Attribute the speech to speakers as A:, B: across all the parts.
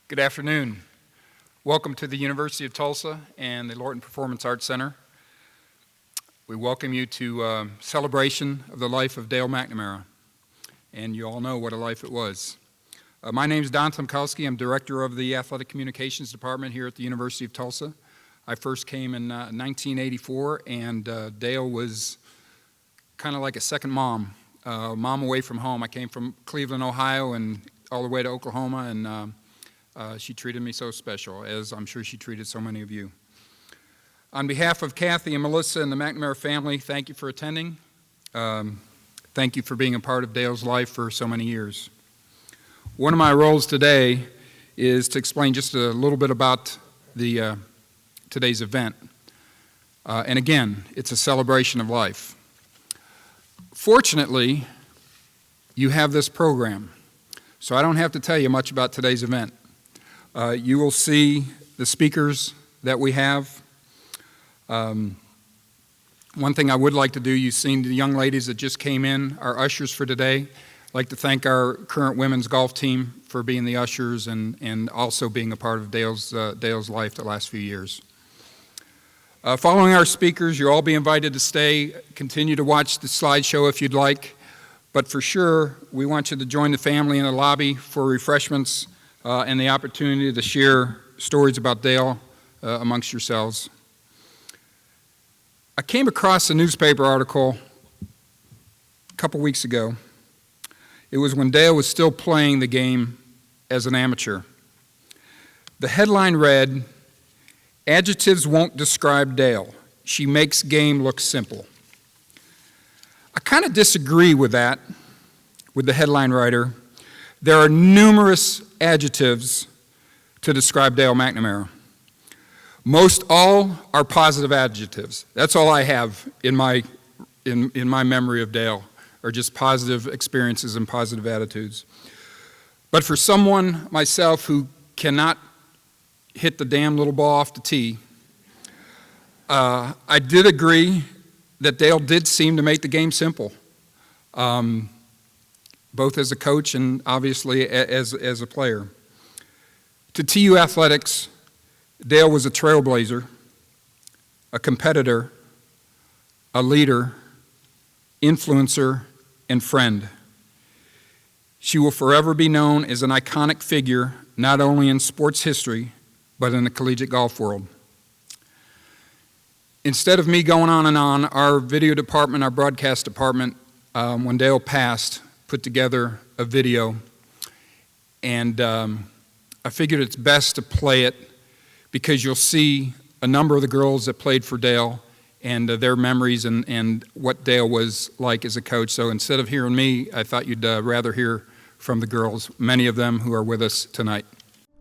A: Good afternoon. Welcome to the University of Tulsa and the Lorton Performance Arts Center. We welcome you to celebration of the life of Dale McNamara, and you all know what a life it was. My name is Don Tomkowski. I'm director of the Athletic Communications Department here at the University of Tulsa. I first came in 1984, and Dale was kind of like a second mom away from home. I came from Cleveland, Ohio, and all the way to Oklahoma, and she treated me so special, as I'm sure she treated so many of you. On behalf of Cathy and Melissa and the McNamara family, thank you for attending. Thank you for being a part of Dale's life for so many years. One of my roles today is to explain just a little bit about today's event. And again, it's a celebration of life. Fortunately, you have this program, so I don't have to tell you much about today's event. You will see the speakers that we have. One thing I would like to do, you've seen the young ladies that just came in, our ushers for today. I'd like to thank our current women's golf team for being the ushers and also being a part of Dale's life the last few years. Following our speakers, you'll all be invited to stay, continue to watch the slideshow if you'd like, but for sure, we want you to join the family in the lobby for refreshments and the opportunity to share stories about Dale amongst yourselves. I came across a newspaper article a couple weeks ago. It was when Dale was still playing the game as an amateur. The headline read, "Adjectives won't describe Dale. She makes game look simple." I kind of disagree with that, with the headline writer. There are numerous adjectives to describe Dale McNamara. Most all are positive adjectives. That's all I have in my memory of Dale, are just positive experiences and positive attitudes. But for someone, myself, who cannot hit the damn little ball off the tee, I did agree that Dale did seem to make the game simple, both as a coach and obviously as a player. To TU Athletics, Dale was a trailblazer, a competitor, a leader, influencer, and friend. She will forever be known as an iconic figure, not only in sports history, but in the collegiate golf world. Instead of me going on and on, our video department, our broadcast department, when Dale passed, put together a video, and I figured it's best to play it because you'll see a number of the girls that played for Dale and their memories and what Dale was like as a coach. So instead of hearing me, I thought you'd rather hear from the girls, many of them who are with us tonight.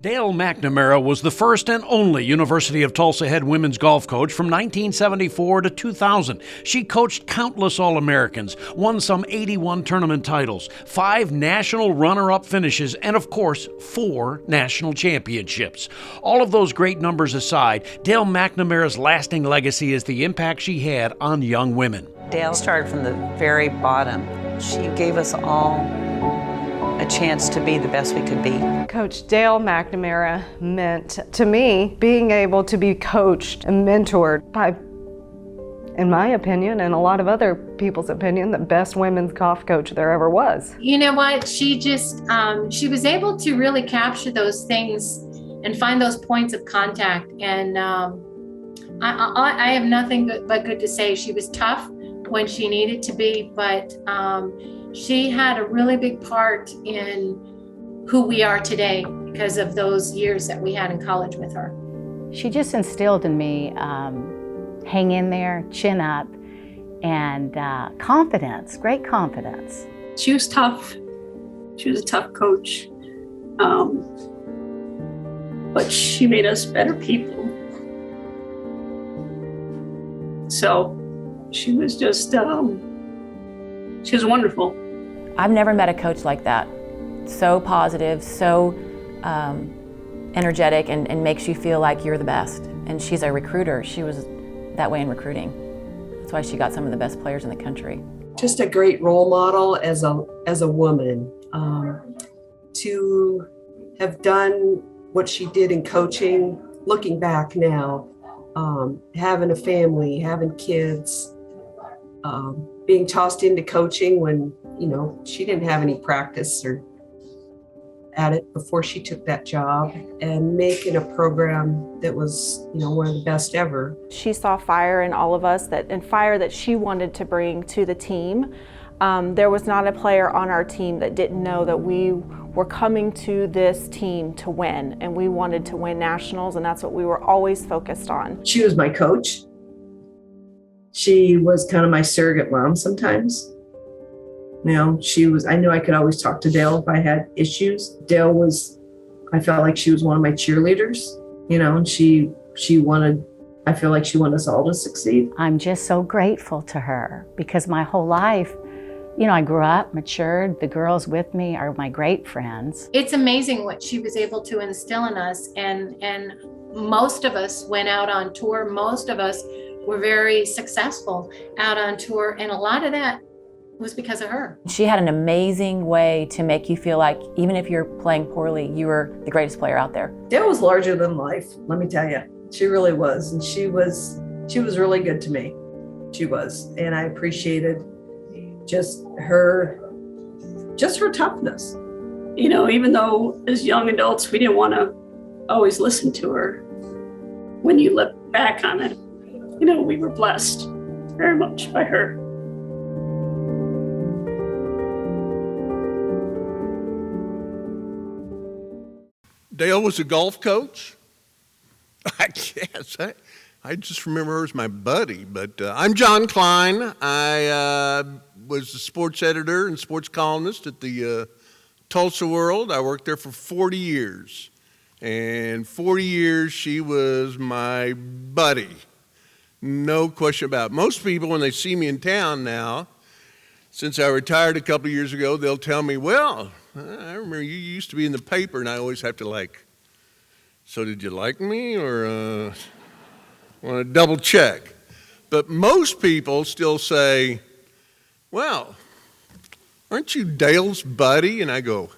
B: Dale McNamara was the first and only University of Tulsa head women's golf coach from 1974 to 2000. She coached countless All-Americans, won some 81 tournament titles, 5 national runner-up finishes, and of course, 4 national championships. All of those great numbers aside, Dale McNamara's lasting legacy is the impact she had on young women.
C: Dale started from the very bottom. She gave us all a chance to be the best we could be.
D: Coach Dale McNamara meant to me being able to be coached and mentored by, in my opinion, and a lot of other people's opinion, the best women's golf coach there ever was.
E: You know what? She just, she was able to really capture those things and find those points of contact. And I have nothing but good to say. She was tough when she needed to be, but she had a really big part in who we are today because of those years that we had in college with her.
F: She just instilled in me hang in there, chin up, and confidence, great confidence.
G: She was tough. She was a tough coach. But she made us better people. So she was just, she was wonderful.
H: I've never met a coach like that. So positive, so energetic, and makes you feel like you're the best. And she's a recruiter. She was that way in recruiting. That's why she got some of the best players in the country.
I: Just a great role model as a woman, to have done what she did in coaching, looking back now, having a family, having kids, being tossed into coaching when, she didn't have any practice or at it before she took that job, and making a program that was, one of the best ever.
J: She saw fire in all of us, and fire that she wanted to bring to the team. There was not a player on our team that didn't know that we were coming to this team to win, and we wanted to win nationals, and that's what we were always focused on.
I: She was my coach. She was kind of my surrogate mom sometimes. I knew I could always talk to Dale if I had issues. I felt like she was one of my cheerleaders, and I feel like she wanted us all to succeed.
F: I'm just so grateful to her because my whole life, I grew up, matured. The girls with me are my great friends.
E: It's amazing what she was able to instill in us, and most of us went out on tour. Most of us were very successful out on tour, and a lot of that was because of her.
H: She had an amazing way to make you feel like even if you're playing poorly, you were the greatest player out there.
I: Dale was larger than life, let me tell you. She really was, and she was really good to me. She was, and I appreciated just her toughness.
G: Even though as young adults we didn't want to always listen to her, when you look back on it, we were blessed very much by her.
K: Dale was a golf coach? I guess. I just remember her as my buddy. But I'm John Klein. I was the sports editor and sports columnist at the Tulsa World. I worked there for 40 years. And 40 years, she was my buddy. No question about it. Most people, when they see me in town now, since I retired a couple of years ago, they'll tell me, well, I remember you used to be in the paper, and I always have to so did you like me, or want to double check? But most people still say, well, aren't you Dale's buddy? And I go,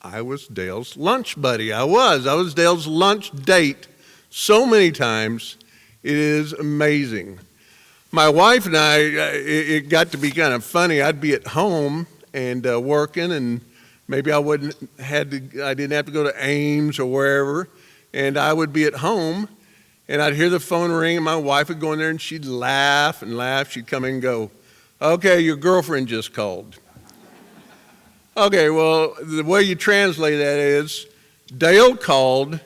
K: I was Dale's lunch buddy. I was Dale's lunch date so many times. It is amazing. My wife and I, it got to be kind of funny. I'd be at home and working, and maybe I didn't have to go to Ames or wherever, and I would be at home, and I'd hear the phone ring, and my wife would go in there, and she'd laugh and laugh. She'd come in and go, okay, your girlfriend just called. Okay, well, the way you translate that is, Dale called,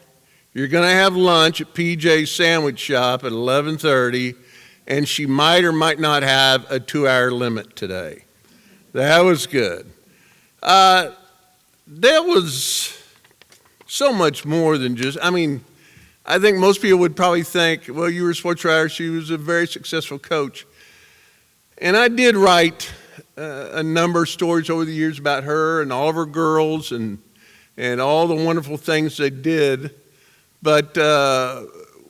K: you're going to have lunch at PJ's Sandwich Shop at 11:30, and she might or might not have a 2-hour limit today. That was good. Dale was so much more than I think most people would probably think, well, you were a sports writer. She was a very successful coach. And I did write a number of stories over the years about her and all of her girls and all the wonderful things they did. But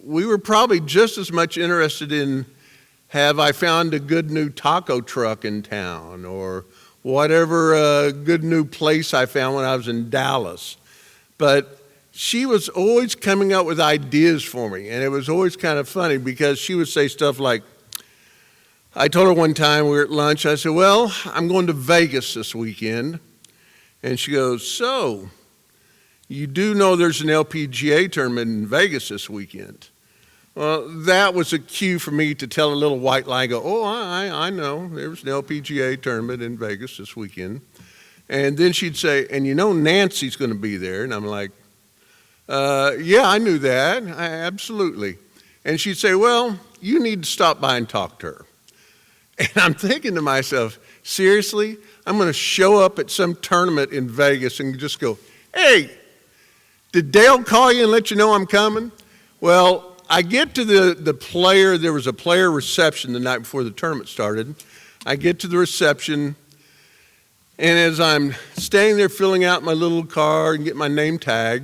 K: we were probably just as much interested in, have I found a good new taco truck in town, or whatever good new place I found when I was in Dallas. But she was always coming up with ideas for me, and it was always kind of funny because she would say stuff like, I told her one time we were at lunch, I said, well, I'm going to Vegas this weekend. And she goes, so, you do know there's an LPGA tournament in Vegas this weekend? Well, that was a cue for me to tell a little white lie, go, oh, I know, there's an LPGA tournament in Vegas this weekend. And then she'd say, and you know Nancy's going to be there. And I'm like, yeah, I knew that, absolutely. And she'd say, well, you need to stop by and talk to her. And I'm thinking to myself, seriously? I'm going to show up at some tournament in Vegas and just go, hey, did Dale call you and let you know I'm coming? Well, I get to the player, there was a player reception the night before the tournament started. I get to the reception, and as I'm standing there filling out my little card and getting my name tag,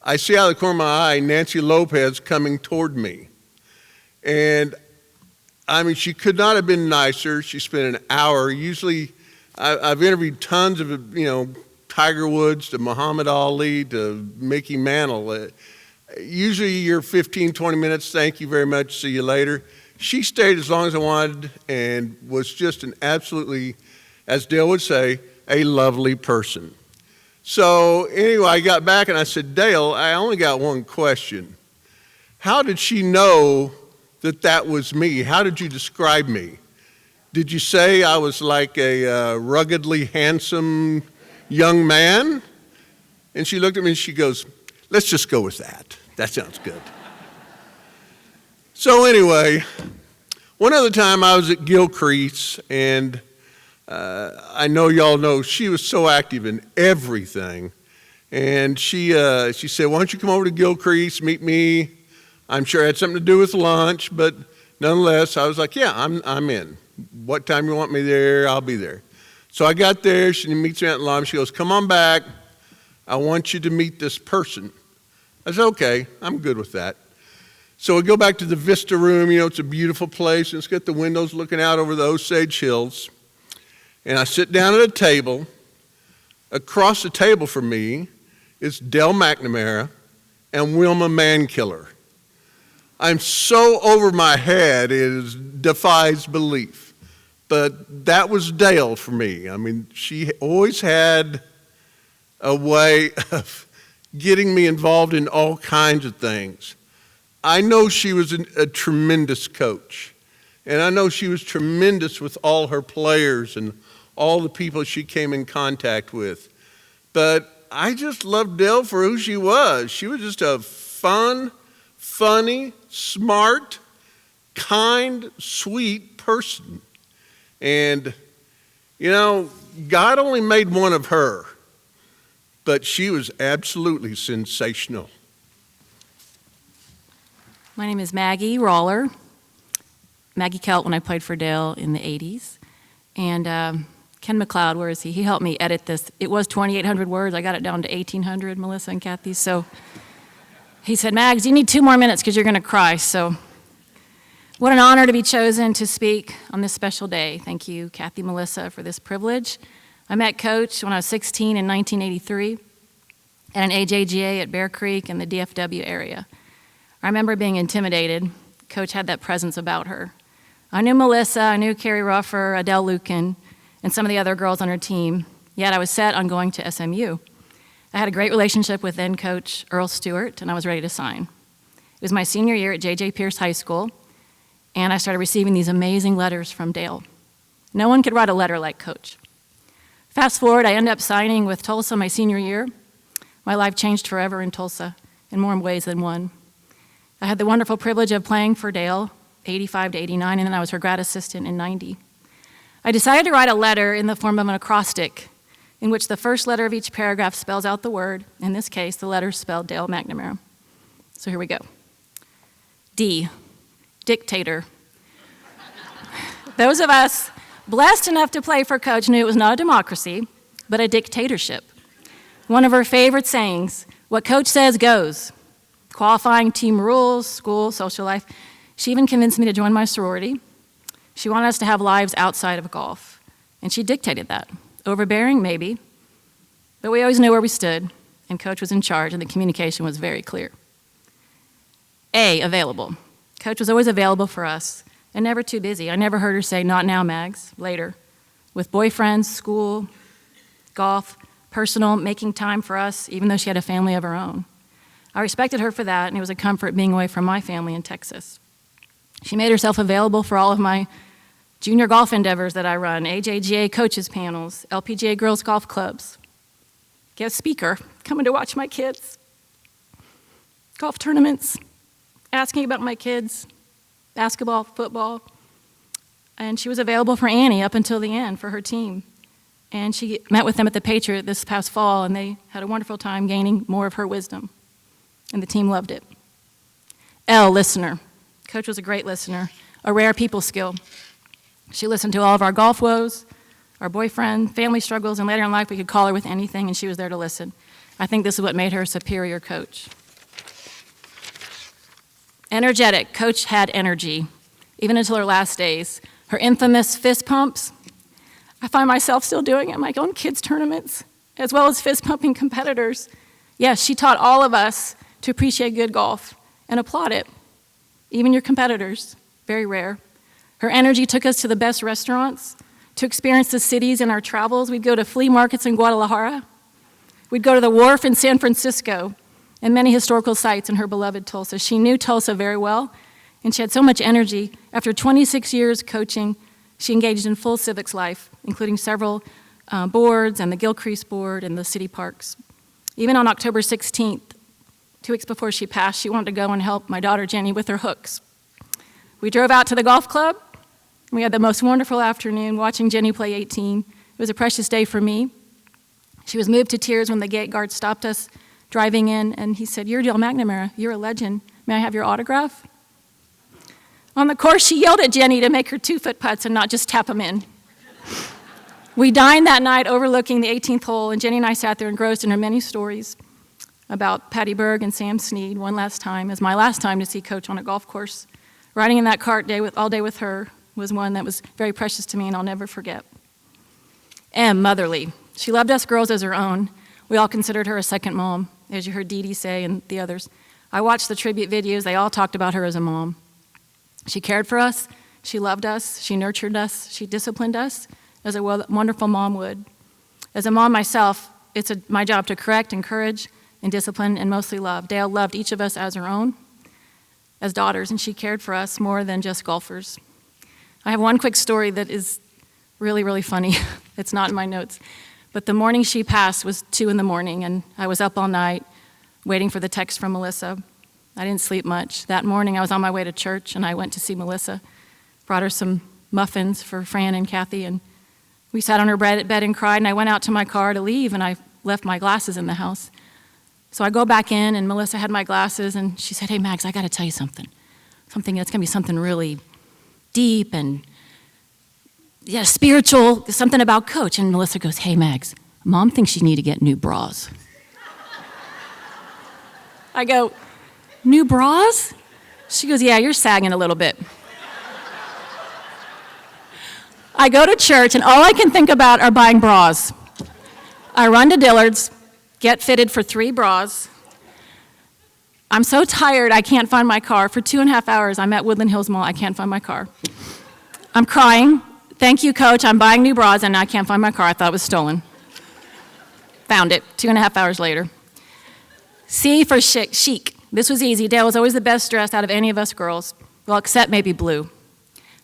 K: I see out of the corner of my eye Nancy Lopez coming toward me. And she could not have been nicer. She spent an hour. Usually, I've interviewed tons of Tiger Woods to Muhammad Ali to Mickey Mantle. Usually you're 15, 20 minutes, thank you very much, see you later. She stayed as long as I wanted and was just an absolutely, as Dale would say, a lovely person. So anyway, I got back and I said, Dale, I only got one question. How did she know that that was me? How did you describe me? Did you say I was like a ruggedly handsome young man? And she looked at me and she goes, let's just go with that. That sounds good. So anyway, one other time I was at Gilcrease, and I know y'all know she was so active in everything. And she said, why don't you come over to Gilcrease, meet me? I'm sure it had something to do with lunch, but nonetheless, I was like, yeah, I'm in. What time you want me there, I'll be there. So I got there, she meets me at lunch, she goes, come on back, I want you to meet this person. I said, okay, I'm good with that. So we go back to the Vista Room, you know, it's a beautiful place, and it's got the windows looking out over the Osage Hills. And I sit down at a table. Across the table from me is Dale McNamara and Wilma Mankiller. I'm so over my head, it defies belief. But that was Dale for me. I mean, she always had a way of getting me involved in all kinds of things. I know she was a tremendous coach, and I know she was tremendous with all her players and all the people she came in contact with. But I just loved Dale for who she was. She was just a fun, funny, smart, kind, sweet person. And, you know, God only made one of her, but she was absolutely sensational.
L: My name is Maggie Roller, Maggie Kelt when I played for Dale in the 80s. And Ken McLeod, where is he? He helped me edit this. It was 2,800 words. I got it down to 1,800, Melissa and Cathy. So he said, Mags, you need 2 more minutes because you're going to cry. So what an honor to be chosen to speak on this special day. Thank you, Cathy, Melissa, for this privilege. I met Coach when I was 16 in 1983 at an AJGA at Bear Creek in the DFW area. I remember being intimidated. Coach had that presence about her. I knew Melissa, I knew Carrie Ruffer, Adele Lucan, and some of the other girls on her team, yet I was set on going to SMU. I had a great relationship with then Coach Earl Stewart, and I was ready to sign. It was my senior year at J.J. Pierce High School, and I started receiving these amazing letters from Dale. No one could write a letter like Coach. Fast forward, I ended up signing with Tulsa my senior year. My life changed forever in Tulsa, in more ways than one. I had the wonderful privilege of playing for Dale, 85 to 89, and then I was her grad assistant in 90. I decided to write a letter in the form of an acrostic in which the first letter of each paragraph spells out the word. In this case, the letter spelled Dale McNamara. So here we go. D, dictator. Those of us blessed enough to play for Coach knew it was not a democracy, but a dictatorship. One of her favorite sayings, what Coach says goes. Qualifying team rules, school, social life. She even convinced me to join my sorority. She wanted us to have lives outside of golf, and she dictated that. Overbearing, maybe, but we always knew where we stood, and Coach was in charge, and the communication was very clear. A, available. Coach was always available for us, and never too busy. I never heard her say, not now, Mags, later. With boyfriends, school, golf, personal, making time for us, even though she had a family of her own. I respected her for that, and it was a comfort being away from my family in Texas. She made herself available for all of my junior golf endeavors that I run, AJGA coaches panels, LPGA girls golf clubs, guest speaker, coming to watch my kids, golf tournaments, asking about my kids, basketball, football, and she was available for Annie up until the end for her team. And she met with them at the Patriot this past fall, and they had a wonderful time gaining more of her wisdom. And the team loved it. L, listener. Coach was a great listener, a rare people skill. She listened to all of our golf woes, our boyfriend, family struggles, and later in life we could call her with anything, and she was there to listen. I think this is what made her a superior coach. Energetic. Coach had energy, even until her last days. Her infamous fist pumps, I find myself still doing it at my own kids' tournaments. as well as fist-pumping competitors. Yes, she taught all of us to appreciate good golf and applaud it, even your competitors, very rare. Her energy took us to the best restaurants, to experience the cities in our travels. We'd go to flea markets in Guadalajara. We'd go to the wharf in San Francisco and many historical sites in her beloved Tulsa. She knew Tulsa very well, and she had so much energy. After 26 years coaching, she engaged in full civics life, including several boards and the Gilcrease Board and the city parks. Even on October 16th, 2 weeks before she passed, she wanted to go and help my daughter Jenny with her hooks. We drove out to the golf club. We had the most wonderful afternoon watching Jenny play 18. It was a precious day for me. She was moved to tears when the gate guard stopped us driving in, and he said, "You're Dale McNamara. You're a legend. May I have your autograph?" On the course, she yelled at Jenny to make her 2-foot putts and not just tap them in. We dined that night overlooking the 18th hole, and Jenny and I sat there engrossed in her many stories about Patty Berg and Sam Snead. One last time, as my last time to see Coach on a golf course. Riding in that cart all day with her was one that was very precious to me and I'll never forget. Motherly. She loved us girls as her own. We all considered her a second mom, as you heard Dee Dee say and the others. I watched the tribute videos. They all talked about her as a mom. She cared for us. She loved us. She nurtured us. She disciplined us as a wonderful mom would. As a mom myself, it's my job to correct, encourage, and discipline, and mostly love. Dale loved each of us as her own, as daughters, and she cared for us more than just golfers. I have one quick story that is really, really funny. It's not in my notes. But the morning she passed was 2 in the morning, and I was up all night waiting for the text from Melissa. I didn't sleep much. That morning I was on my way to church, and I went to see Melissa. Brought her some muffins for Fran and Cathy, and we sat on her bed and cried, and I went out to my car to leave, and I left my glasses in the house. So I go back in, and Melissa had my glasses, and she said, "Hey, Mags, I got to tell you something. Something that's going to be something really deep and spiritual, something about Coach." And Melissa goes, "Hey, Mags, Mom thinks you need to get new bras." I go, "New bras?" She goes, "Yeah, you're sagging a little bit." I go to church, and all I can think about are buying bras. I run to Dillard's, get fitted for 3 bras. I'm so tired, I can't find my car. For 2.5 hours, I'm at Woodland Hills Mall. I can't find my car. I'm crying. "Thank you, Coach. I'm buying new bras, and I can't find my car. I thought it was stolen." Found it 2.5 hours later. C for chic. This was easy. Dale was always the best dressed out of any of us girls, well, except maybe blue.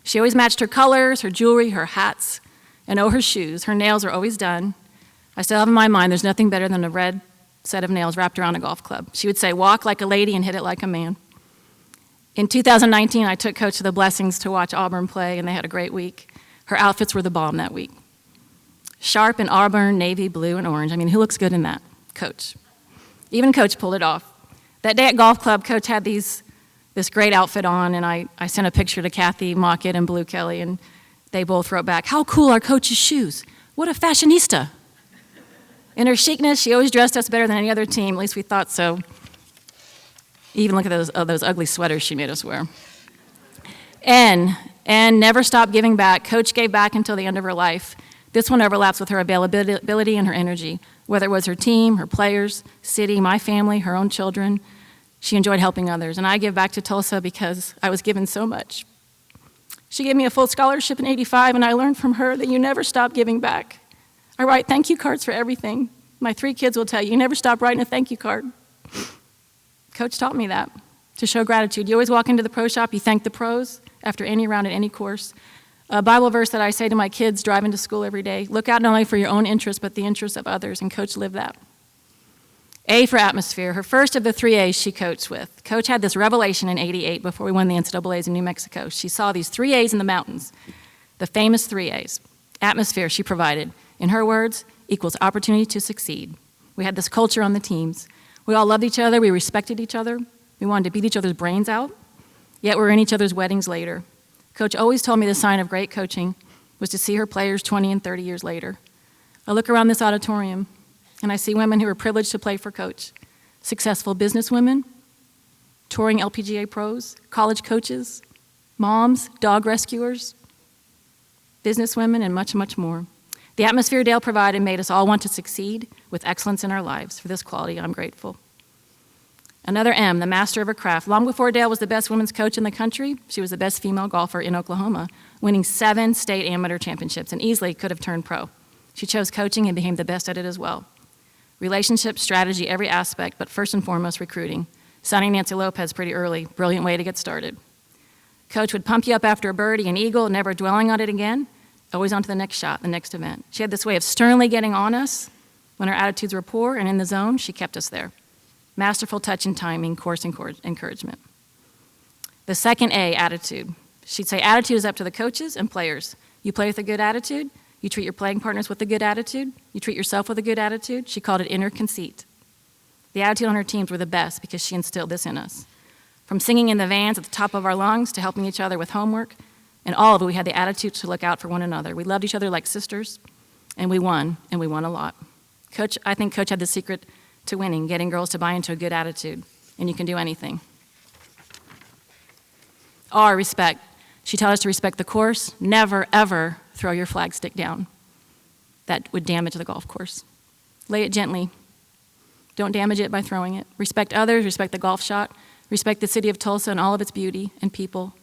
L: She always matched her colors, her jewelry, her hats, and her shoes. Her nails are always done. I still have in my mind there's nothing better than a red set of nails wrapped around a golf club. She would say, "Walk like a lady and hit it like a man." In 2019, I took Coach to the Blessings to watch Auburn play, and they had a great week. Her outfits were the bomb that week. Sharp in Auburn, navy, blue, and orange. I mean, who looks good in that? Coach. Even Coach pulled it off. That day at golf club, Coach had this great outfit on, and I sent a picture to Cathy, Mockett, and Blue Kelly, and they both wrote back, "How cool are Coach's shoes? What a fashionista." In her chicness, she always dressed us better than any other team, at least we thought so. Even look at those ugly sweaters she made us wear. And never stopped giving back. Coach gave back until the end of her life. This one overlaps with her availability and her energy. Whether it was her team, her players, city, my family, her own children, she enjoyed helping others. And I give back to Tulsa because I was given so much. She gave me a full scholarship in '85, and I learned from her that you never stop giving back. I write thank you cards for everything. My 3 kids will tell you, you never stop writing a thank you card. Coach taught me that, to show gratitude. You always walk into the pro shop, you thank the pros after any round at any course. A Bible verse that I say to my kids driving to school every day, look out not only for your own interests, but the interests of others, and Coach lived that. A for atmosphere, her first of the 3 A's she coached with. Coach had this revelation in '88 before we won the NCAAs in New Mexico. She saw these 3 A's in the mountains, the famous 3 A's. Atmosphere she provided, in her words, equals opportunity to succeed. We had this culture on the teams. We all loved each other, we respected each other, we wanted to beat each other's brains out, yet we were in each other's weddings later. Coach always told me the sign of great coaching was to see her players 20 and 30 years later. I look around this auditorium, and I see women who were privileged to play for Coach. Successful businesswomen, touring LPGA pros, college coaches, moms, dog rescuers, businesswomen, and much, much more. The atmosphere Dale provided made us all want to succeed with excellence in our lives. For this quality, I'm grateful. Another M, the master of her craft. Long before Dale was the best women's coach in the country, she was the best female golfer in Oklahoma, winning 7 state amateur championships and easily could have turned pro. She chose coaching and became the best at it as well. Relationship, strategy, every aspect, but first and foremost, recruiting. Signing Nancy Lopez pretty early, brilliant way to get started. Coach would pump you up after a birdie, an eagle, never dwelling on it again, always on to the next shot, the next event. She had this way of sternly getting on us. When our attitudes were poor and in the zone, she kept us there. Masterful touch and timing, course encouragement. The second A, attitude. She'd say attitude is up to the coaches and players. You play with a good attitude, you treat your playing partners with a good attitude, you treat yourself with a good attitude. She called it inner conceit. The attitude on her teams were the best because she instilled this in us. From singing in the vans at the top of our lungs to helping each other with homework, and all of it, we had the attitude to look out for one another. We loved each other like sisters, and we won a lot. I think Coach had the secret to winning, getting girls to buy into a good attitude, and you can do anything. R, respect. She taught us to respect the course. Never, ever throw your flag stick down. That would damage the golf course. Lay it gently. Don't damage it by throwing it. Respect others, respect the golf shot, respect the city of Tulsa and all of its beauty and people,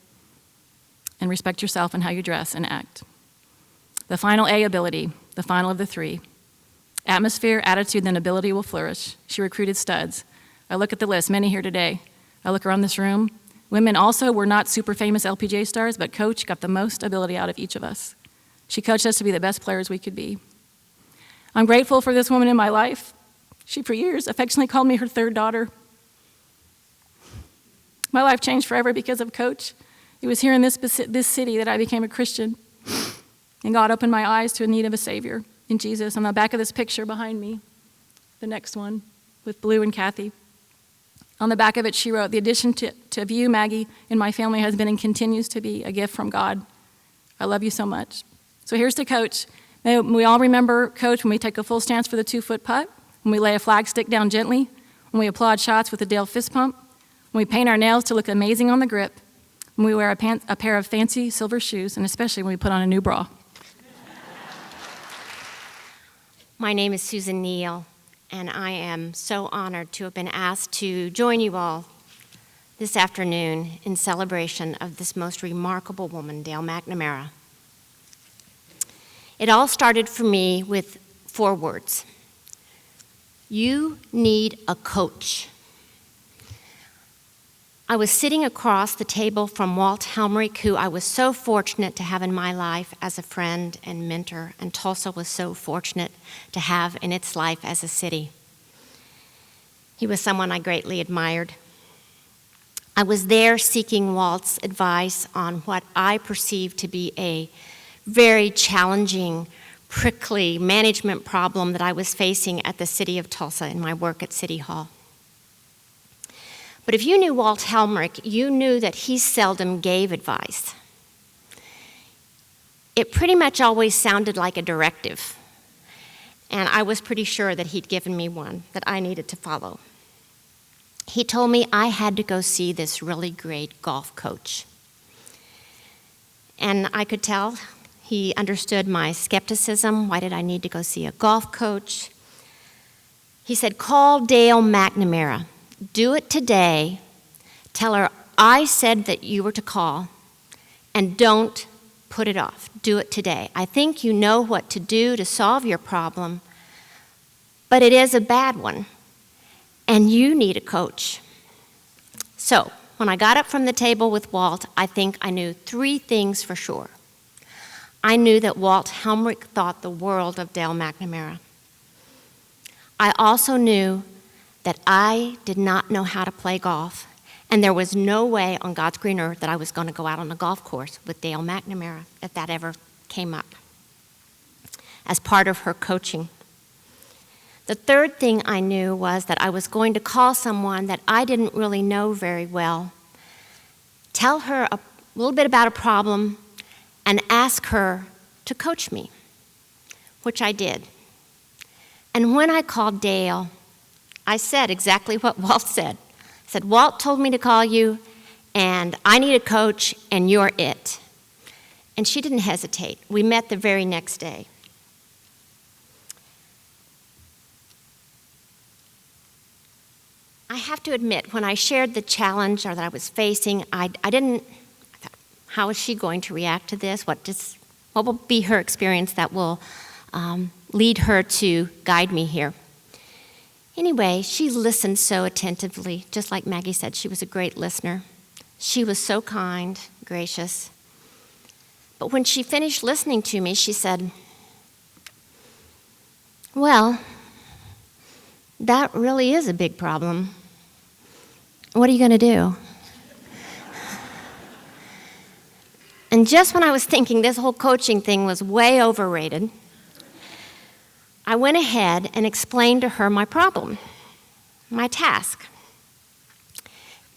L: and respect yourself and how you dress and act. The final A, ability, the final of the 3. Atmosphere, attitude, then ability will flourish. She recruited studs. I look at the list, many here today. I look around this room. Women also were not super famous LPGA stars, but Coach got the most ability out of each of us. She coached us to be the best players we could be. I'm grateful for this woman in my life. She, for years, affectionately called me her third daughter. My life changed forever because of Coach. It was here in this city that I became a Christian, and God opened my eyes to a need of a Savior in Jesus. On the back of this picture behind me, the next one, with Blue and Cathy. On the back of it, she wrote, "The addition to you, Maggie, in my family has been and continues to be a gift from God. I love you so much." So here's to Coach. May we all remember Coach when we take a full stance for the 2-foot putt, when we lay a flag stick down gently, when we applaud shots with a Dale fist pump, when we paint our nails to look amazing on the grip, when we wear a pair of fancy silver shoes, and especially when we put on a new bra.
M: My name is Susan Neal, and I am so honored to have been asked to join you all this afternoon in celebration of this most remarkable woman, Dale McNamara. It all started for me with 4 words. You need a coach. I was sitting across the table from Walt Helmrich, who I was so fortunate to have in my life as a friend and mentor, and Tulsa was so fortunate to have in its life as a city. He was someone I greatly admired. I was there seeking Walt's advice on what I perceived to be a very challenging, prickly management problem that I was facing at the city of Tulsa in my work at City Hall. But if you knew Walt Helmrich, you knew that he seldom gave advice. It pretty much always sounded like a directive, and I was pretty sure that he'd given me one that I needed to follow. He told me I had to go see this really great golf coach. And I could tell he understood my skepticism. Why did I need to go see a golf coach? He said, call Dale McNamara. Do it today. Tell her I said that you were to call, and don't put it off. Do it today. I think you know what to do to solve your problem, but it is a bad one, and you need a coach. So, when I got up from the table with Walt, I think I knew 3 things for sure. I knew that Walt Helmrich thought the world of Dale McNamara. I also knew that I did not know how to play golf, and there was no way on God's green earth that I was going to go out on a golf course with Dale McNamara, if that ever came up, as part of her coaching. The third thing I knew was that I was going to call someone that I didn't really know very well, tell her a little bit about a problem, and ask her to coach me, which I did. And when I called Dale, I said exactly what Walt said. I said, Walt told me to call you, and I need a coach, and you're it. And she didn't hesitate. We met the very next day. have to admit, when I shared the challenge or that I was facing, I thought, how is she going to react to this? What will be her experience that will lead her to guide me here? Anyway, she listened so attentively. Just like Maggie said, she was a great listener. She was so kind, gracious. But when she finished listening to me, she said, well, that really is a big problem. What are you going to do? And just when I was thinking this whole coaching thing was way overrated, I went ahead and explained to her my problem, my task.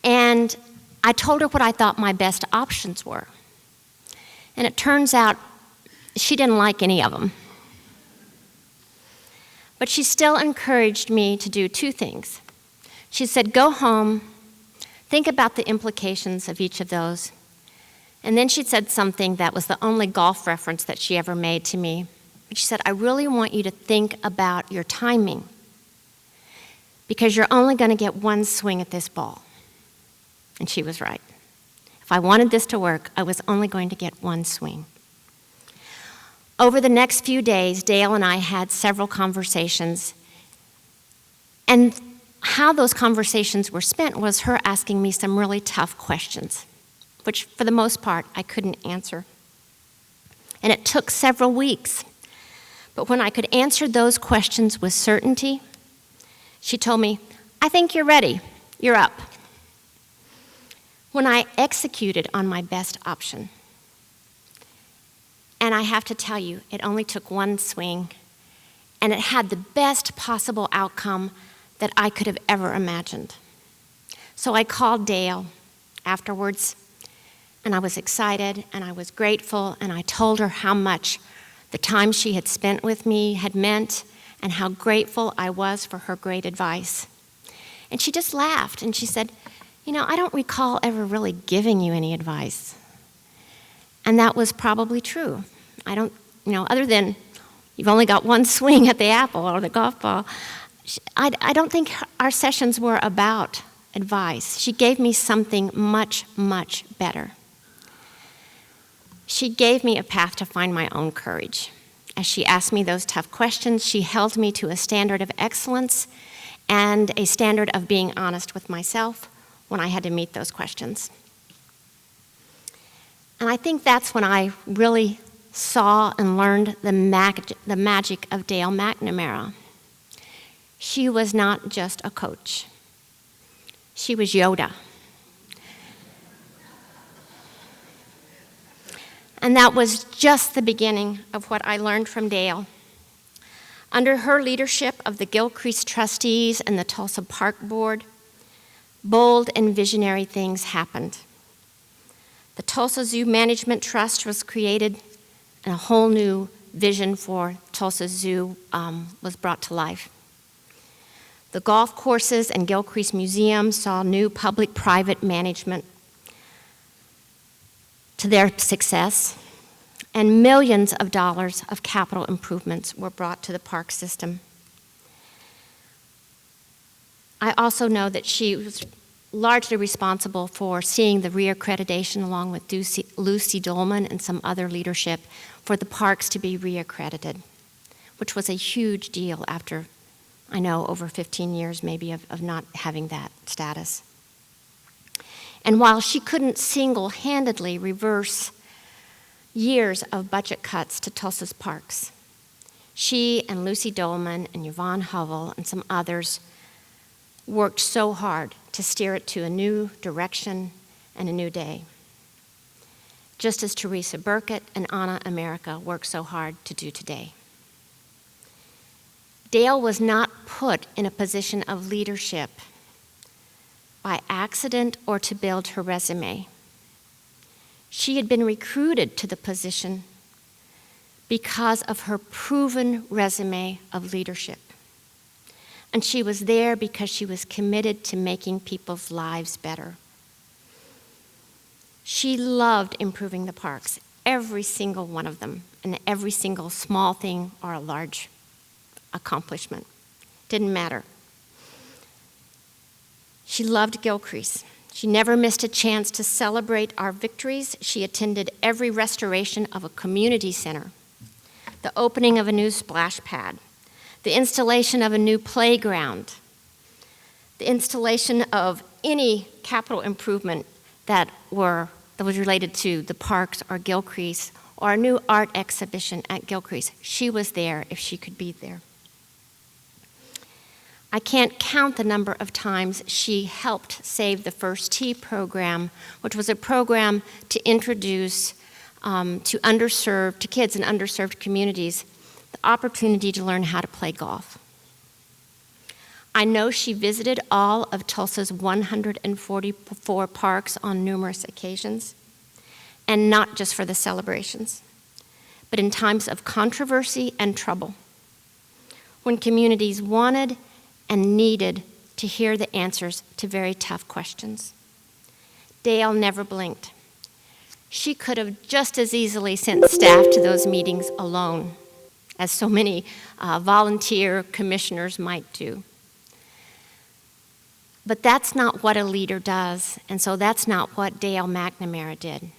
M: And I told her what I thought my best options were. And it turns out she didn't like any of them. But she still encouraged me to do two things. She said, go home, think about the implications of each of those. And then she said something that was the only golf reference that she ever made to me. She said, I really want you to think about your timing, because you're only going to get one swing at this ball. And she was right. If I wanted this to work, I was only going to get one swing. Over the next few days, Dale and I had several conversations. And how those conversations were spent was her asking me some really tough questions, which for the most part I couldn't answer. And it took several weeks. But when I could answer those questions with certainty, she told me, I think you're ready. You're up. When I executed on my best option, and I have to tell you, it only took one swing, and it had the best possible outcome that I could have ever imagined. So I called Dale afterwards, and I was excited, and I was grateful, and I told her how much the time she had spent with me had meant, and how grateful I was for her great advice. And she just laughed, and she said, you know, I don't recall ever really giving you any advice. And that was probably true. I don't, other than you've only got one swing at the apple or the golf ball, I don't think our sessions were about advice. She gave me something much, much better. She gave me a path to find my own courage. As she asked me those tough questions, she held me to a standard of excellence and a standard of being honest with myself when I had to meet those questions. And I think that's when I really saw and learned the magic of Dale McNamara. She was not just a coach. She was Yoda. And that was just the beginning of what I learned from Dale. Under her leadership of the Gilcrease trustees and the Tulsa Park Board, bold and visionary things happened. The Tulsa Zoo Management Trust was created, and a whole new vision for Tulsa Zoo was brought to life. The golf courses and Gilcrease Museum saw new public-private management to their success, and millions of dollars of capital improvements were brought to the park system. I also know that she was largely responsible for seeing the reaccreditation, along with Lucy Dolman and some other leadership, for the parks to be reaccredited, which was a huge deal after, I know, over 15 years maybe of not having that status. And while she couldn't single-handedly reverse years of budget cuts to Tulsa's parks, she and Lucy Dolman and Yvonne Hovell and some others worked so hard to steer it to a new direction and a new day, just as Teresa Burkett and Anna America worked so hard to do today. Dale was not put in a position of leadership by accident or to build her resume. She had been recruited to the position because of her proven resume of leadership. And she was there because she was committed to making people's lives better. She loved improving the parks, every single one of them, and every single small thing or a large accomplishment. Didn't matter. She loved Gilcrease. She never missed a chance to celebrate our victories. She attended every restoration of a community center, the opening of a new splash pad, the installation of a new playground, the installation of any capital improvement that was related to the parks or Gilcrease, or a new art exhibition at Gilcrease. She was there if she could be there. I can't count the number of times she helped save the First Tee program, which was a program to introduce to kids in underserved communities the opportunity to learn how to play golf. I know she visited all of Tulsa's 144 parks on numerous occasions, and not just for the celebrations, but in times of controversy and trouble, when communities wanted and needed to hear the answers to very tough questions. Dale never blinked. She could have just as easily sent staff to those meetings alone, as so many volunteer commissioners might do. But that's not what a leader does, and so that's not what Dale McNamara did.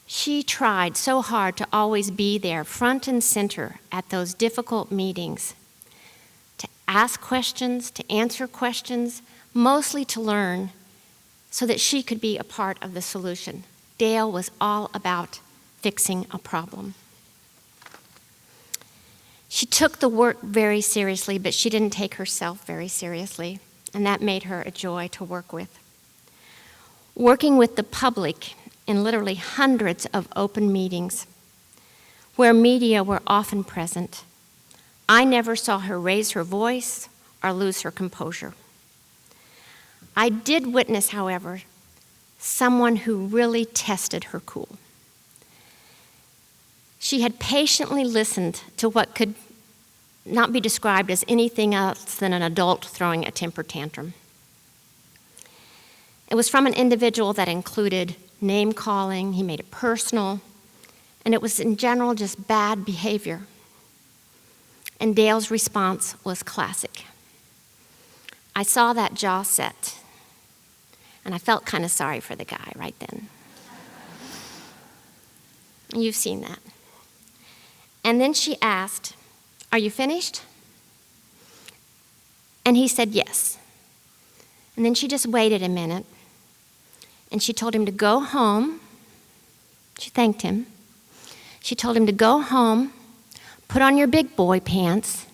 M: She tried so hard to always be there, front and center, at those difficult meetings, to ask questions, to answer questions, mostly to learn, so that she could be a part of the solution. Dale was all about fixing a problem. She took the work very seriously, but she didn't take herself very seriously, and that made her a joy to work with. Working with the public in literally hundreds of open meetings, where media were often present, I never saw her raise her voice or lose her composure. I did witness, however, someone who really tested her cool. She had patiently listened to what could not be described as anything else than an adult throwing a temper tantrum. It was from an individual that included name calling, he made it personal, and it was in general just bad behavior. And Dale's response was classic. I saw that jaw set, and I felt kind of sorry for the guy right then. You've seen that. And then she asked, "Are you finished?" And he said yes. And then she just waited a minute, and she told him to go home. She thanked him. She told him to go home, put on your big boy pants,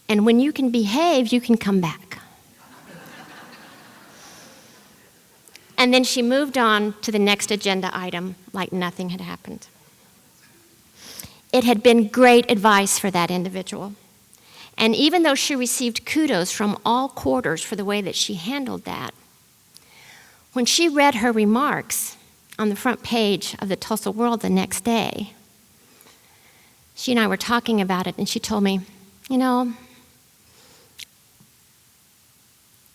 M: and when you can behave, you can come back. And then she moved on to the next agenda item like nothing had happened. It had been great advice for that individual. And even though she received kudos from all quarters for the way that she handled that, when she read her remarks on the front page of the Tulsa World the next day, she and I were talking about it, and she told me, you know,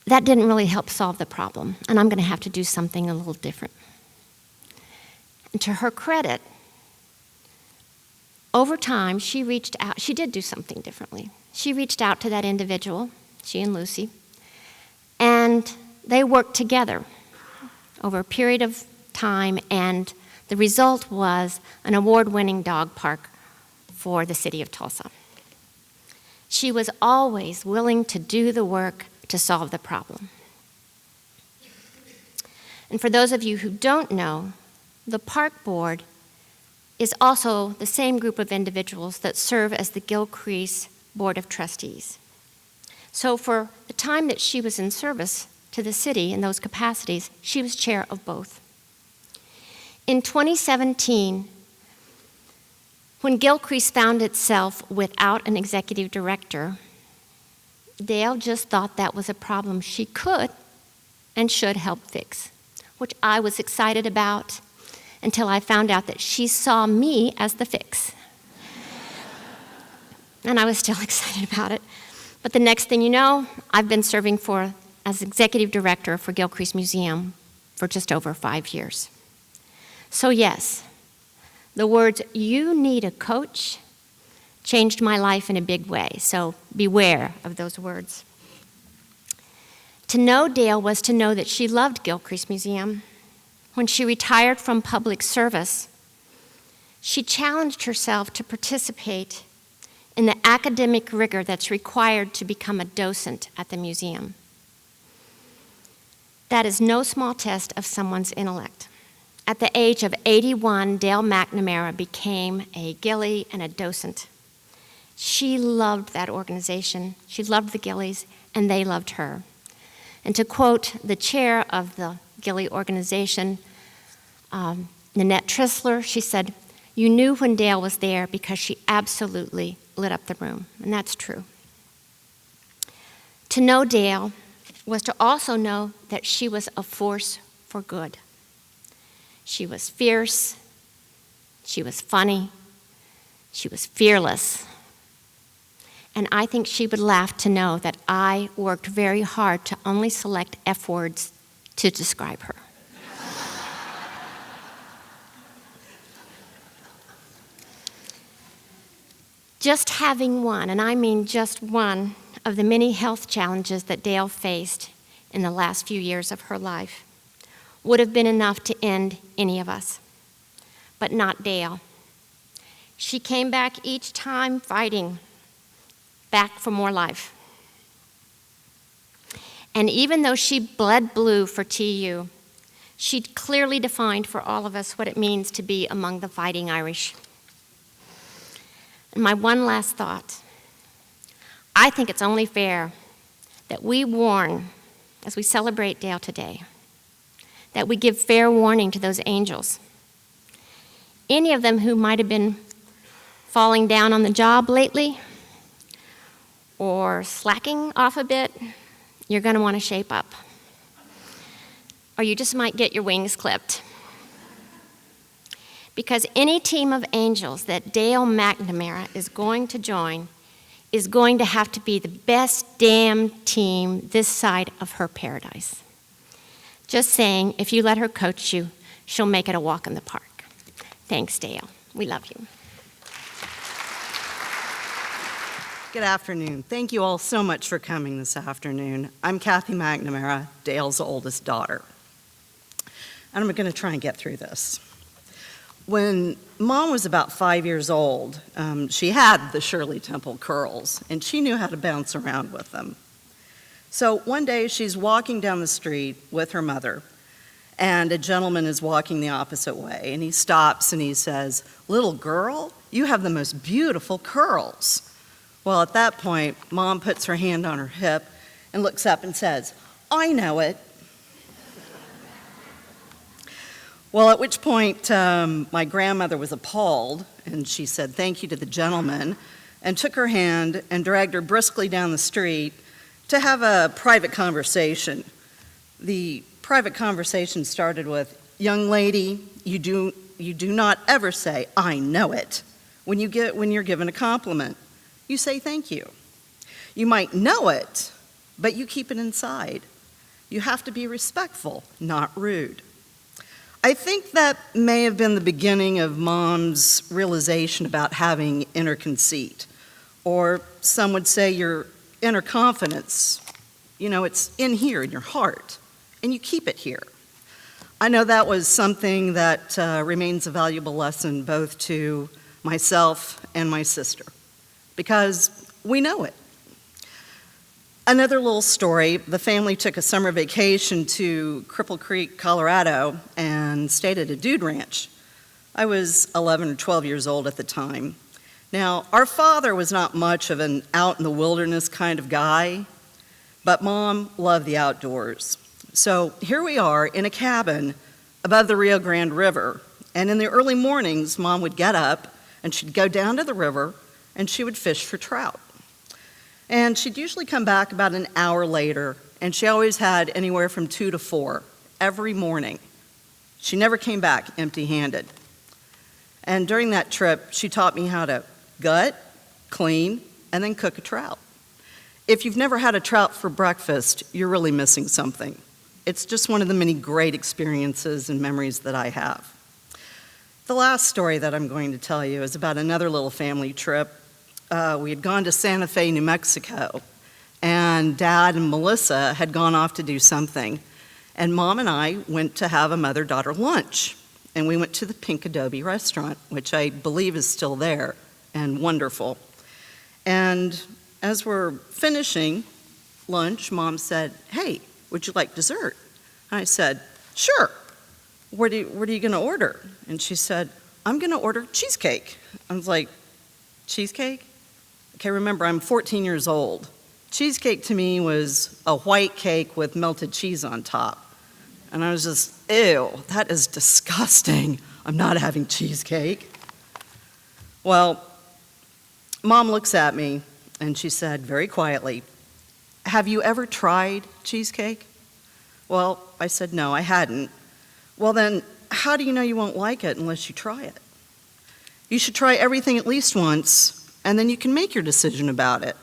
M: that didn't really help solve the problem, and I'm going to have to do something a little different. And to her credit, over time, she reached out. She did do something differently. She reached out to that individual, she and Lucy, and they worked together over a period of time, and the result was an award-winning dog park for the city of Tulsa. She was always willing to do the work to solve the problem. And for those of you who don't know, the park board is also the same group of individuals that serve as the Gilcrease Board of Trustees. So for the time that she was in service to the city in those capacities, she was chair of both. In 2017, when Gilcrease found itself without an executive director, Dale just thought that was a problem she could and should help fix, which I was excited about until I found out that she saw me as the fix. And I was still excited about it. But the next thing you know, I've been serving as executive director for Gilcrease Museum for just over 5 years. So yes, the words, "you need a coach," changed my life in a big way, so beware of those words. To know Dale was to know that she loved Gilcrease Museum. When she retired from public service, she challenged herself to participate in the academic rigor that's required to become a docent at the museum. That is no small test of someone's intellect. At the age of 81, Dale McNamara became a Gilly and a docent. She loved that organization. She loved the Gillies, and they loved her. And to quote the chair of the Gilly organization, Nanette Trissler, she said, "You knew when Dale was there because she absolutely lit up the room," and that's true. To know Dale was to also know that she was a force for good. She was fierce, she was funny, she was fearless. And I think she would laugh to know that I worked very hard to only select F words to describe her. Just having one, and I mean just one, of the many health challenges that Dale faced in the last few years of her life would have been enough to end any of us, but not Dale. She came back each time fighting back for more life. And even though she bled blue for TU, she clearly defined for all of us what it means to be among the fighting Irish. And my one last thought, I think it's only fair that we warn, as we celebrate Dale today, that we give fair warning to those angels. Any of them who might have been falling down on the job lately or slacking off a bit, you're going to want to shape up. Or you just might get your wings clipped. Because any team of angels that Dale McNamara is going to join is going to have to be the best damn team this side of her paradise. Just saying, if you let her coach you, she'll make it a walk in the park. Thanks, Dale. We love you.
N: Good afternoon. Thank you all so much for coming this afternoon. I'm Cathy McNamara, Dale's oldest daughter. And I'm going to try and get through this. When Mom was about 5 years old, she had the Shirley Temple curls, and she knew how to bounce around with them. So one day she's walking down the street with her mother, and a gentleman is walking the opposite way, and he stops and he says, "Little girl, you have the most beautiful curls." Well, at that point, Mom puts her hand on her hip and looks up and says, "I know it." Well, at which point my grandmother was appalled, and she said thank you to the gentleman, and took her hand and dragged her briskly down the street to have a private conversation. The private conversation started with, "Young lady, you do not ever say, 'I know it,' when you're given a compliment. You say thank you. You might know it, but you keep it inside. You have to be respectful, not rude." I think that may have been the beginning of Mom's realization about having inner conceit, or some would say your inner confidence. You know, it's in here, in your heart, and you keep it here. I know that was something that remains a valuable lesson both to myself and my sister, because we know it. Another little story, the family took a summer vacation to Cripple Creek, Colorado, and stayed at a dude ranch. I was 11 or 12 years old at the time. Now, our father was not much of an out-in-the-wilderness kind of guy, but Mom loved the outdoors. So here we are in a cabin above the Rio Grande River, and in the early mornings, Mom would get up, and she'd go down to the river, and she would fish for trout. And she'd usually come back about an hour later, and she always had anywhere from 2 to 4 every morning. She never came back empty-handed. And during that trip, she taught me how to gut, clean, and then cook a trout. If you've never had a trout for breakfast, you're really missing something. It's just one of the many great experiences and memories that I have. The last story that I'm going to tell you is about another little family trip. We had gone to Santa Fe, New Mexico, and and Dad and Melissa had gone off to do something. And Mom and I went to have a mother-daughter lunch. And we went to the Pink Adobe restaurant, which I believe is still there, and wonderful. And as we're finishing lunch, Mom said, "Hey, would you like dessert?" I said, "Sure. What are you going to order?" And she said, "I'm going to order cheesecake." I was like, "Cheesecake?" Okay, remember, I'm 14 years old. Cheesecake to me was a white cake with melted cheese on top. And I was just, ew, that is disgusting. I'm not having cheesecake. Well, Mom looks at me and she said very quietly, "Have you ever tried cheesecake?" Well, I said, "No, I hadn't." "Well then, how do you know you won't like it unless you try it? You should try everything at least once, and then you can make your decision about it.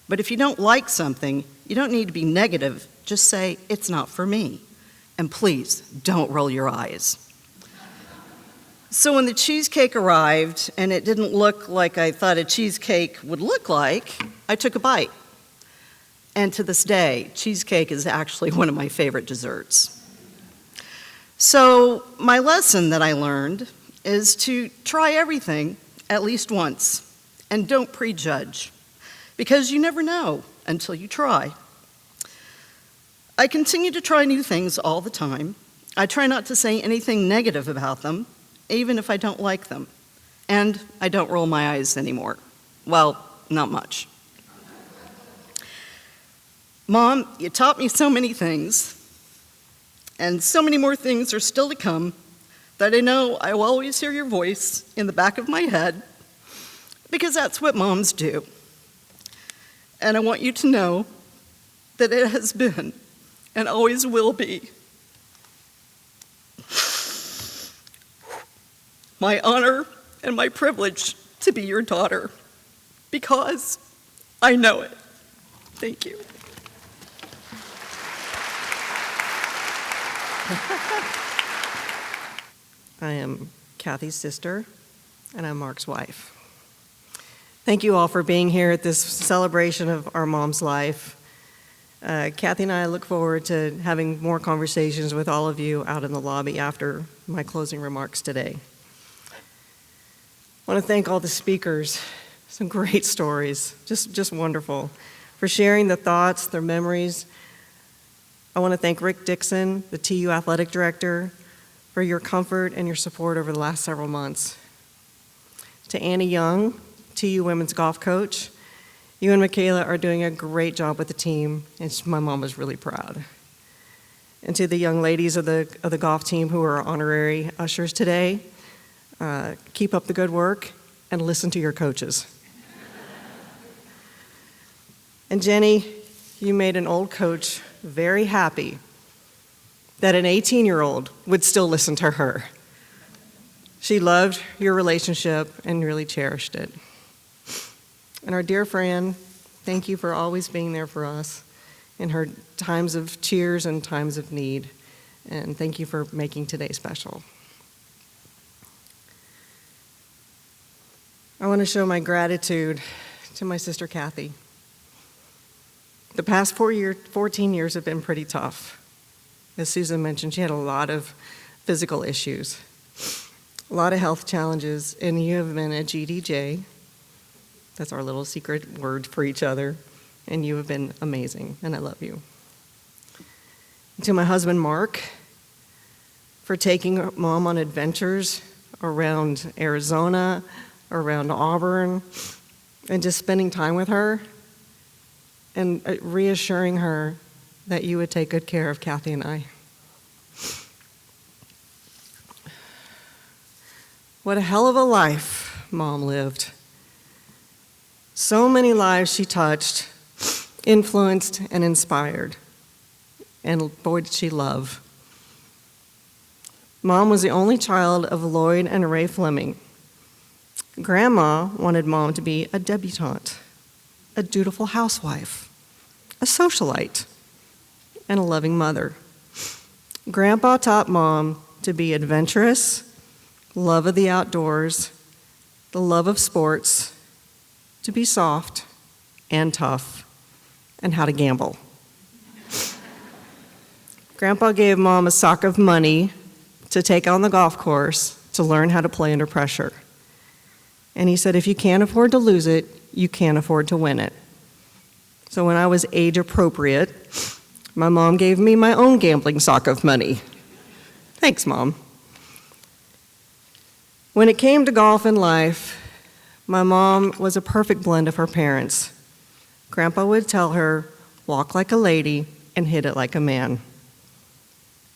N: But if you don't like something, you don't need to be negative. Just say, 'It's not for me.' And please, don't roll your eyes." So when the cheesecake arrived, and it didn't look like I thought a cheesecake would look like, I took a bite. And to this day, cheesecake is actually one of my favorite desserts. So my lesson that I learned is to try everything at least once, and don't prejudge, because you never know until you try. I continue to try new things all the time. I try not to say anything negative about them, even if I don't like them. And I don't roll my eyes anymore. Well, not much. Mom, you taught me so many things, and so many more things are still to come, that I know I will always hear your voice in the back of my head, because that's what moms do. And I want you to know that it has been and always will be my honor and my privilege to be your daughter, because I know it. Thank you.
O: I am Cathy's sister, and I'm Mark's wife. Thank you all for being here at this celebration of our mom's life. Cathy and I look forward to having more conversations with all of you out in the lobby after my closing remarks today. I want to thank all the speakers, some great stories, just wonderful, for sharing the thoughts, their memories. I want to thank Rick Dixon, the TU Athletic Director, for your comfort and your support over the last several months. To Annie Young, TU Women's Golf Coach, you and Michaela are doing a great job with the team, and my mom was really proud. And to the young ladies of the golf team who are honorary ushers today, keep up the good work and listen to your coaches. And Jenny, you made an old coach very happy that an 18-year-old would still listen to her. She loved your relationship and really cherished it. And our dear Fran, thank you for always being there for us in her times of tears and times of need. And thank you for making today special. I want to show my gratitude to my sister Cathy. The past 14 years have been pretty tough. As Susan mentioned, she had a lot of physical issues, a lot of health challenges, and you have been a GDJ. That's our little secret word for each other, and you have been amazing, and I love you. To my husband, Mark, for taking Mom on adventures around Arizona, around Auburn, and just spending time with her and reassuring her that you would take good care of Cathy and I. What a hell of a life Mom lived. So many lives she touched, influenced, and inspired. And boy, did she love. Mom was the only child of Lloyd and Ray Fleming. Grandma wanted Mom to be a debutante, a dutiful housewife, a socialite, and a loving mother. Grandpa taught Mom to be adventurous, love of the outdoors, the love of sports, to be soft and tough, and how to gamble. Grandpa gave Mom a sock of money to take on the golf course to learn how to play under pressure. And he said, if you can't afford to lose it, you can't afford to win it. So when I was age appropriate, my mom gave me my own gambling sock of money. Thanks, Mom. When it came to golf and life, my mom was a perfect blend of her parents. Grandpa would tell her, walk like a lady and hit it like a man.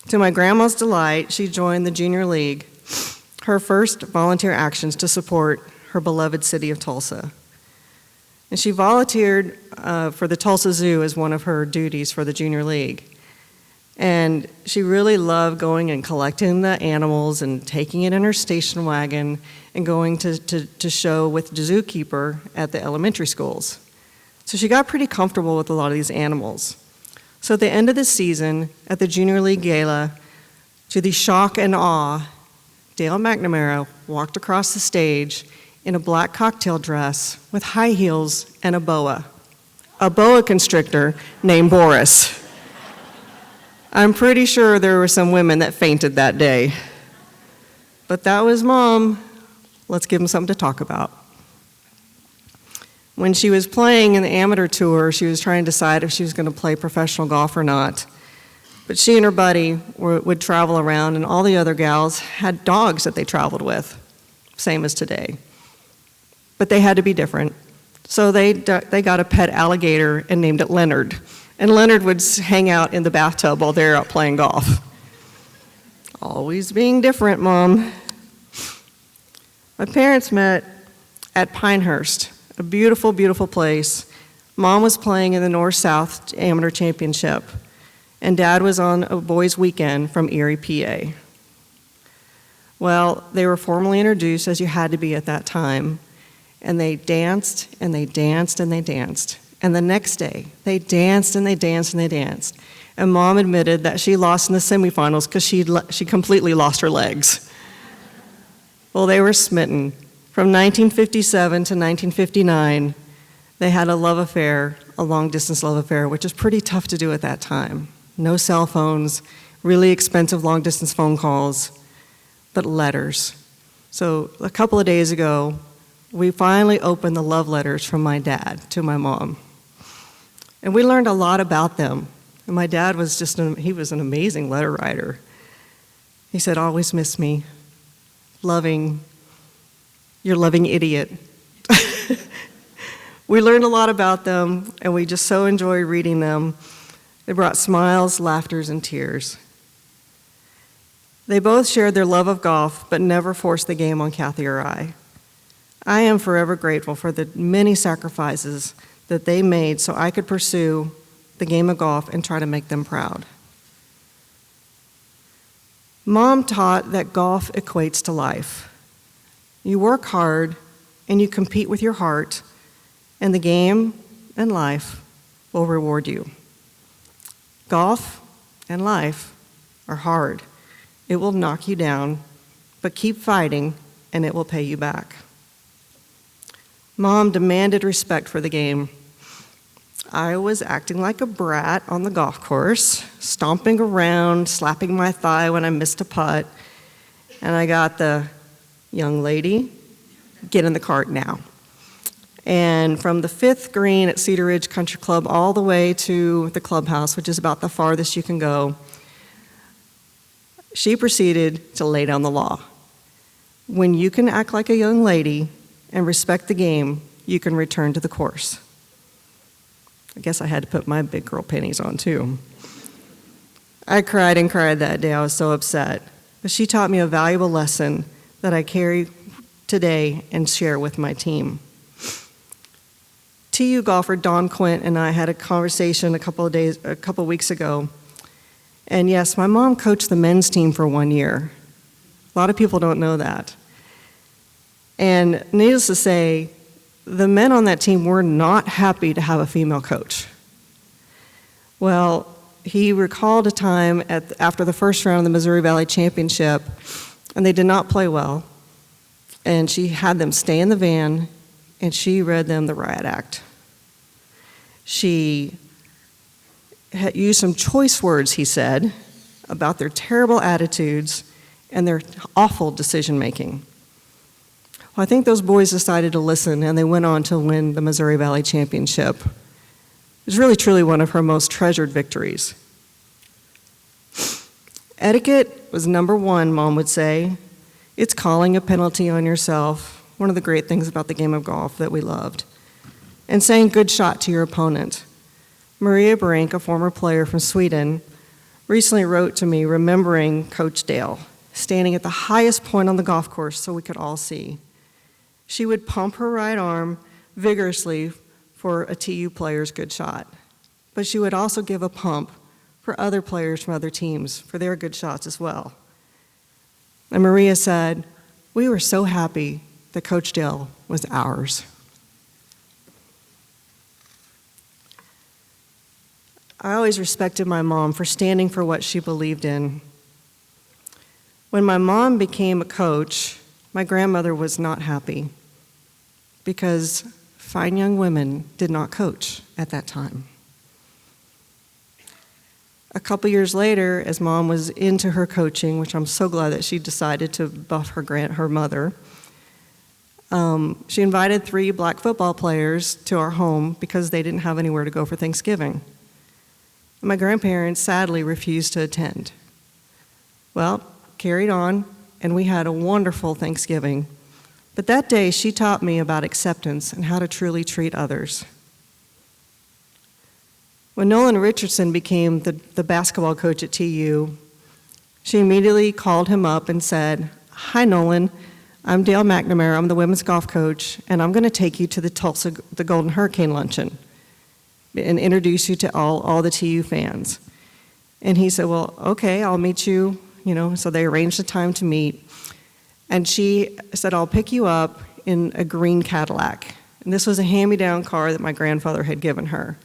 O: To my grandma's delight, she joined the Junior League, her first volunteer actions to support her beloved city of Tulsa. And she volunteered for the Tulsa Zoo as one of her duties for the Junior League. And she really loved going and collecting the animals and taking it in her station wagon and going to show with the zookeeper at the elementary schools. So she got pretty comfortable with a lot of these animals. So at the end of the season, at the Junior League Gala, to the shock and awe, Dale McNamara walked across the stage in a black cocktail dress with high heels and a boa constrictor named Boris. I'm pretty sure there were some women that fainted that day. But that was Mom. Let's give him something to talk about. When she was playing in the amateur tour, she was trying to decide if she was going to play professional golf or not. But she and her buddy would travel around, and all the other gals had dogs that they traveled with, same as today. But they had to be different. So they got a pet alligator and named it Leonard. And Leonard would hang out in the bathtub while they were out playing golf. Always being different, Mom. My parents met at Pinehurst, a beautiful, beautiful place. Mom was playing in the North-South Amateur Championship, and Dad was on a boys' weekend from Erie, PA. Well, they were formally introduced, as you had to be at that time, and they danced, and they danced, and they danced. And the next day, they danced, and they danced, and they danced. And Mom admitted that she lost in the semifinals because she completely lost her legs. Well, they were smitten. From 1957 to 1959, they had a love affair, a long-distance love affair, which is pretty tough to do at that time. No cell phones, really expensive long-distance phone calls, but letters. So a couple of days ago, we finally opened the love letters from my dad to my mom. And we learned a lot about them. And my dad was he was an amazing letter writer. He said, always miss me, loving, your loving idiot. We learned a lot about them, and we just so enjoy reading them. They brought smiles, laughters, and tears. They both shared their love of golf, but never forced the game on Cathy or I. I am forever grateful for the many sacrifices that they made so I could pursue the game of golf and try to make them proud. Mom taught that golf equates to life. You work hard and you compete with your heart, and the game and life will reward you. Golf and life are hard. It will knock you down, but keep fighting and it will pay you back. Mom demanded respect for the game. I was acting like a brat on the golf course, stomping around, slapping my thigh when I missed a putt, and I got the young lady, get in the cart now. And from the 5th green at Cedar Ridge Country Club all the way to the clubhouse, which is about the farthest you can go, she proceeded to lay down the law. When you can act like a young lady and respect the game, you can return to the course. I guess I had to put my big girl panties on too. I cried and cried that day. I was so upset. But she taught me a valuable lesson that I carry today and share with my team. TU golfer Don Quint and I had a conversation a couple weeks ago. And yes, my mom coached the men's team for 1 year. A lot of people don't know that. And needless to say, the men on that team were not happy to have a female coach. Well, he recalled a time after the first round of the Missouri Valley Championship, and they did not play well, and she had them stay in the van, and she read them the riot act. She had used some choice words, he said, about their terrible attitudes and their awful decision making. Well, I think those boys decided to listen, and they went on to win the Missouri Valley Championship. It was really, truly one of her most treasured victories. Etiquette was number one, Mom would say. It's calling a penalty on yourself, one of the great things about the game of golf that we loved, and saying good shot to your opponent. Maria Brink, a former player from Sweden, recently wrote to me remembering Coach Dale, standing at the highest point on the golf course so we could all see. She would pump her right arm vigorously for a TU player's good shot, but she would also give a pump for other players from other teams for their good shots as well. And Maria said, "We were so happy that Coach Dale was ours." I always respected my mom for standing for what she believed in. When my mom became a coach, my grandmother was not happy because fine young women did not coach at that time. A couple years later, as Mom was into her coaching, which I'm so glad that she decided to buff her mother, she invited 3 black football players to our home because they didn't have anywhere to go for Thanksgiving. My grandparents sadly refused to attend. Well, carried on, and we had a wonderful Thanksgiving. But that day, she taught me about acceptance and how to truly treat others. When Nolan Richardson became the basketball coach at TU, she immediately called him up and said, "Hi, Nolan. I'm Dale McNamara. I'm the women's golf coach, and I'm going to take you to the Tulsa, the Golden Hurricane Luncheon and introduce you to all the TU fans." And he said, "Well, okay, I'll meet you," so they arranged a time to meet. And she said, "I'll pick you up in a green Cadillac." And this was a hand-me-down car that my grandfather had given her.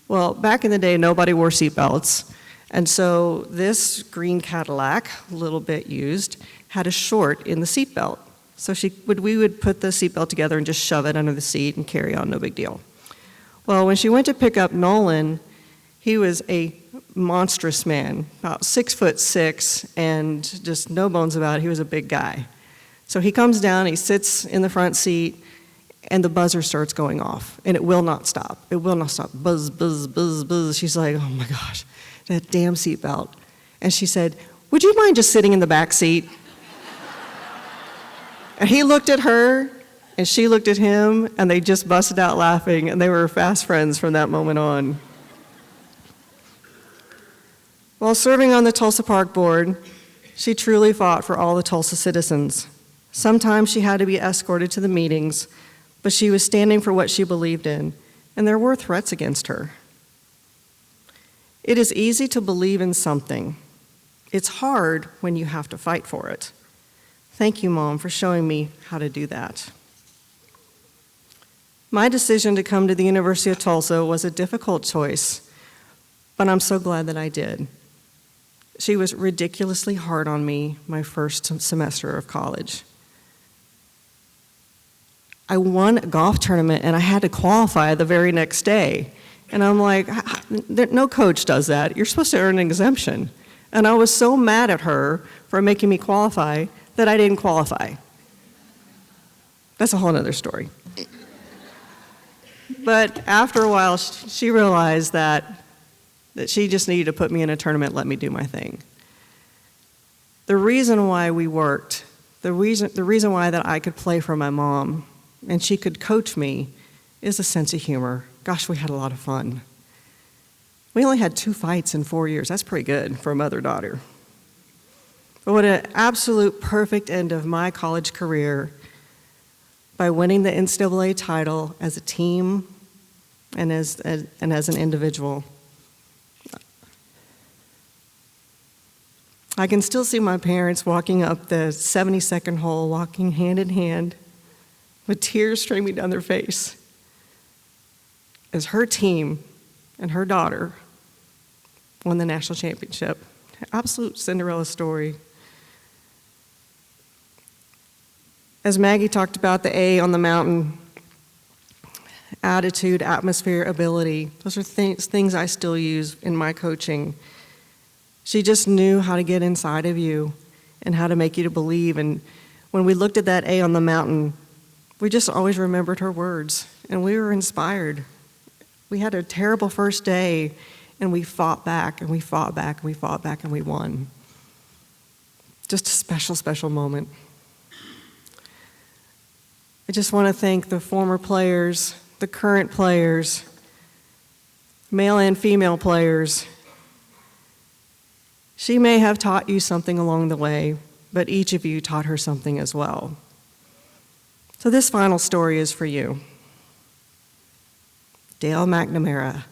O: Well, back in the day, nobody wore seatbelts. And so this green Cadillac, a little bit used, had a short in the seatbelt. So we would put the seatbelt together and just shove it under the seat and carry on, no big deal. Well, when she went to pick up Nolan, he was a monstrous man, about 6'6", and just no bones about it. He was a big guy. So he comes down, he sits in the front seat, and the buzzer starts going off, and it will not stop. It will not stop. Buzz, buzz, buzz, buzz. She's like, "Oh my gosh, that damn seatbelt." And she said, "Would you mind just sitting in the back seat?" And he looked at her, and she looked at him, and they just busted out laughing, and they were fast friends from that moment on. While serving on the Tulsa Park Board, she truly fought for all the Tulsa citizens. Sometimes she had to be escorted to the meetings, but she was standing for what she believed in, and there were threats against her. It is easy to believe in something. It's hard when you have to fight for it. Thank you, Mom, for showing me how to do that. My decision to come to the University of Tulsa was a difficult choice, but I'm so glad that I did. She was ridiculously hard on me my first semester of college. I won a golf tournament and I had to qualify the very next day. And I'm like, no coach does that. You're supposed to earn an exemption. And I was so mad at her for making me qualify that I didn't qualify. That's a whole other story. But after a while, she realized that she just needed to put me in a tournament, let me do my thing. The reason why we worked, the reason why that I could play for my mom and she could coach me is a sense of humor. Gosh, we had a lot of fun. We only had 2 fights in 4 years. That's pretty good for a mother-daughter. But what an absolute perfect end of my college career by winning the NCAA title as a team and as an individual. I can still see my parents walking up the 72nd hole, walking hand in hand, with tears streaming down their face, as her team and her daughter won the national championship. Absolute Cinderella story. As Maggie talked about the A on the mountain, attitude, atmosphere, ability. Those are things I still use in my coaching. She just knew how to get inside of you and how to make you to believe. And when we looked at that A on the mountain, we just always remembered her words, and we were inspired. We had a terrible first day, and we fought back, and we fought back, and we fought back, and we won. Just a special, special moment. I just want to thank the former players, the current players, male and female players. She may have taught you something along the way, but each of you taught her something as well. So this final story is for you. Dale McNamara,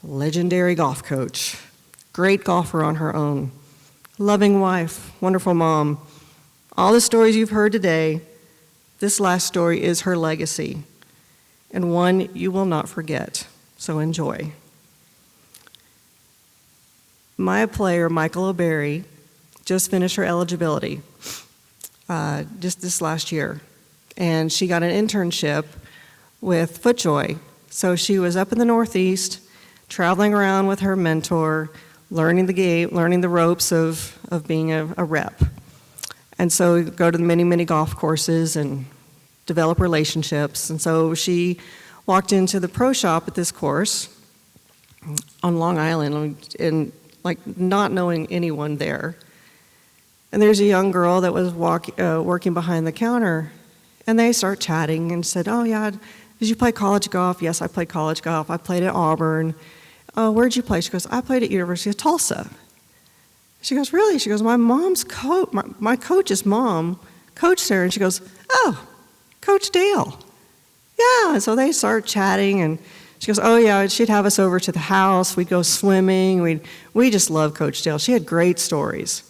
O: legendary golf coach, great golfer on her own, loving wife, wonderful mom. All the stories you've heard today, this last story is her legacy, and one you will not forget, so enjoy. My player, Michael O'Berry, just finished her eligibility just this last year, and she got an internship with FootJoy. So she was up in the Northeast, traveling around with her mentor, learning the game, learning the ropes of being a rep. And so go to many, many golf courses and develop relationships. And so she walked into the pro shop at this course on Long Island, and like not knowing anyone there. And there's a young girl that was working behind the counter, and they start chatting and said, "Oh yeah, did you play college golf?" "Yes, I played college golf. I played at Auburn." "Oh, where'd you play?" She goes, "I played at University of Tulsa." She goes, "Really?" She goes, "My mom's my coach's mom coached there." And she goes, "Oh, Coach Dale." "Yeah." And so they start chatting, and she goes, "Oh yeah, she'd have us over to the house. We'd go swimming. We just love Coach Dale. She had great stories."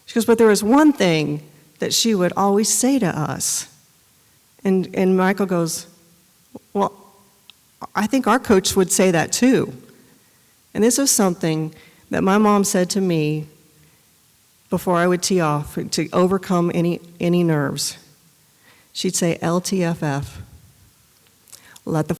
O: She goes, "But there was one thing that she would always say to us." And Michael goes, "Well, I think our coach would say that too." And this was something that my mom said to me before I would tee off to overcome any nerves. She'd say, "LTFF, let the